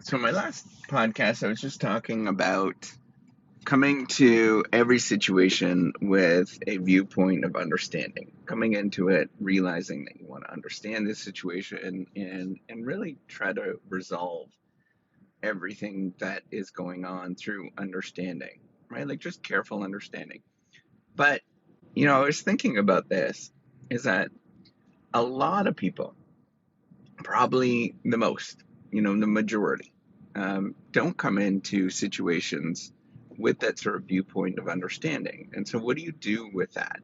So, my last podcast, I was just talking about coming to every situation with a viewpoint of understanding, coming into it realizing that you want to understand this situation and really try to resolve everything that is going on through understanding, right? Like just careful understanding. But, I was thinking about this is that a lot of people, probably the most, the majority, don't come into situations with that sort of viewpoint of understanding. And so, what do you do with that?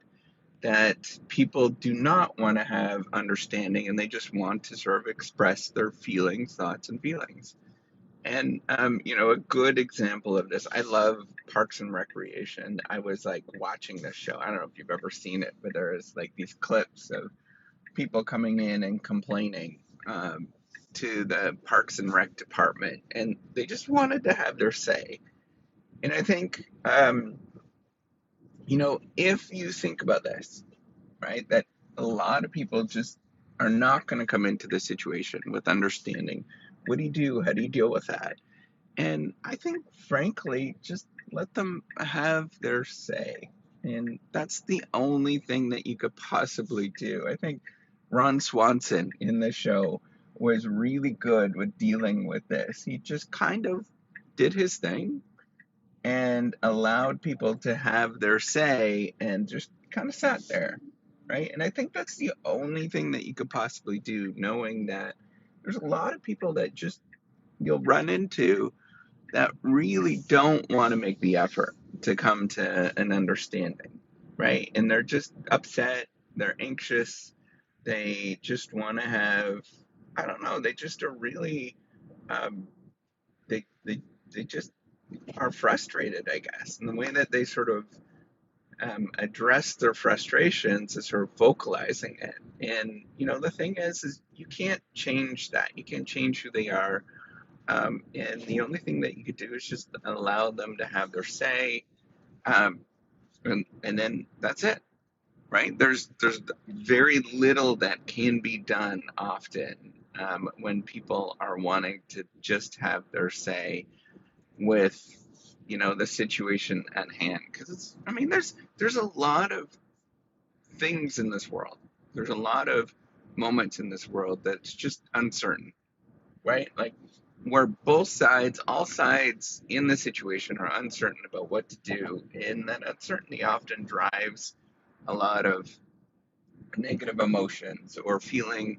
That people do not want to have understanding and they just want to sort of express their feelings, thoughts, and feelings. And, a good example of this, I love Parks and Recreation. I was like watching this show. I don't know if you've ever seen it, but there's like these clips of people coming in and complaining to the Parks and Rec department, and they just wanted to have their say. And I think, if you think about this, right, that a lot of people just are not going to come into the situation with understanding. What do you do? How do you deal with that? And I think, frankly, just let them have their say. And that's the only thing that you could possibly do. I think Ron Swanson in the show was really good with dealing with this. He just kind of did his thing and allowed people to have their say and just kind of sat there, right? And I think that's the only thing that you could possibly do, knowing that there's a lot of people that just you'll run into that really don't want to make the effort to come to an understanding, right? And they're just upset, they're anxious, they just want to have, I don't know, they just are really, um, they just are frustrated, I guess. And the way that they sort of address their frustrations is sort of vocalizing it. And, the thing is you can't change that. You can't change who they are. And the only thing that you could do is just allow them to have their say, um, and then that's it, right? There's very little that can be done often when people are wanting to just have their say with the situation at hand. Because there's a lot of things in this world. There's a lot of moments in this world that's just uncertain, right? Like where both sides, all sides in the situation are uncertain about what to do, and that uncertainty often drives a lot of negative emotions or feeling,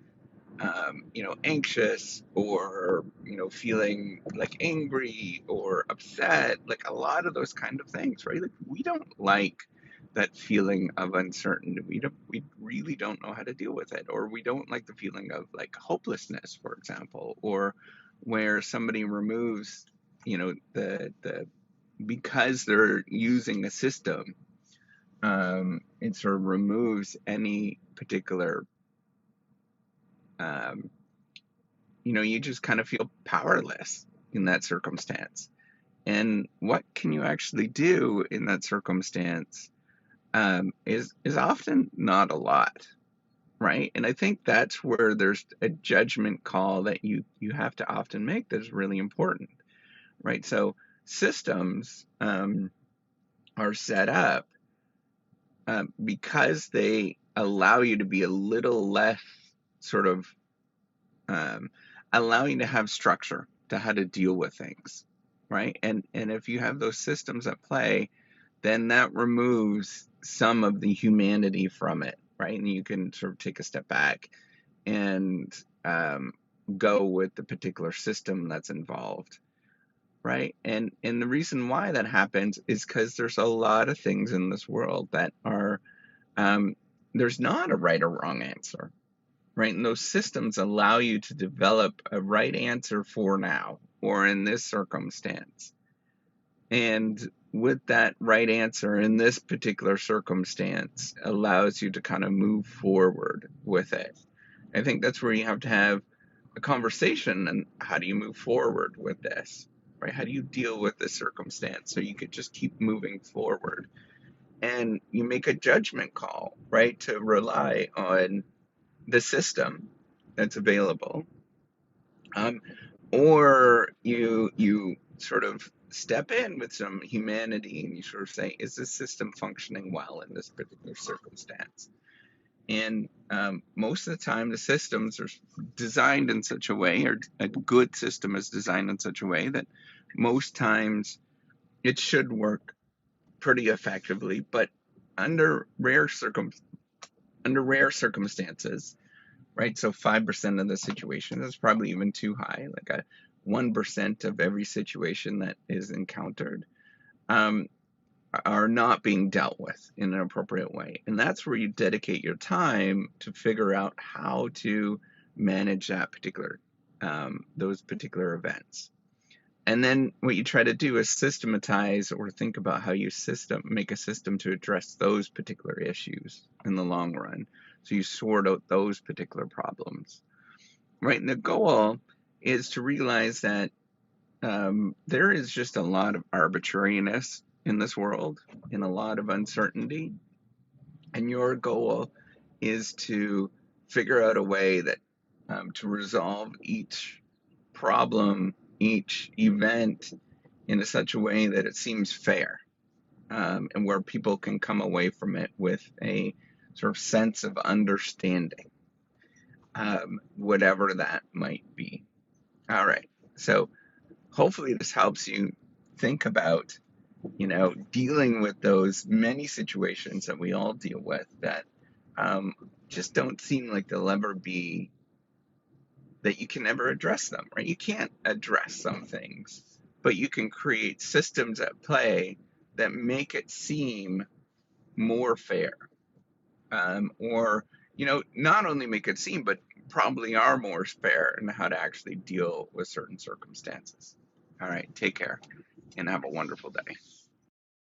anxious or feeling like angry or upset, like a lot of those kind of things, right? Like we don't like that feeling of uncertainty. We really don't know how to deal with it, or we don't like the feeling of like hopelessness, for example, or where somebody removes, the because they're using a system, it sort of removes any particular, um, you just kind of feel powerless in that circumstance. And what can you actually do in that circumstance is often not a lot, right? And I think that's where there's a judgment call that you have to often make that's really important, right? So systems are set up because they allow you to be a little less sort of um, allow you to have structure to how to deal with things, right? And if you have those systems at play, then that removes some of the humanity from it, right? And you can sort of take a step back and go with the particular system that's involved, right? And the reason why that happens is because there's a lot of things in this world that are um, there's not a right or wrong answer, right? And those systems allow you to develop a right answer for now or in this circumstance. And with that right answer in this particular circumstance allows you to kind of move forward with it. I think that's where you have to have a conversation and how do you move forward with this, right? How do you deal with this circumstance so you could just keep moving forward? And you make a judgment call, right, to rely on the system that's available. Um, or you sort of step in with some humanity and you sort of say, is this system functioning well in this particular circumstance? And most of the time, the systems are designed in such a way, or a good system is designed in such a way that most times it should work pretty effectively. But under rare circumstances, right? So 5% of the situation is probably even too high, like a 1% of every situation that is encountered. Um, are not being dealt with in an appropriate way. And that's where you dedicate your time to figure out how to manage that particular those particular events. And then what you try to do is systematize or think about how you make a system to address those particular issues in the long run. So you sort out those particular problems, right? And the goal is to realize that there is just a lot of arbitrariness in this world and a lot of uncertainty. And your goal is to figure out a way that to resolve each problem, each event in such a way that it seems fair, and where people can come away from it with a sort of sense of understanding, whatever that might be. All right. So hopefully this helps you think about, dealing with those many situations that we all deal with that just don't seem like they'll ever be, that you can never address them, right? You can't address some things, but you can create systems at play that make it seem more fair, or, not only make it seem, but probably are more fair in how to actually deal with certain circumstances. All right, take care and have a wonderful day.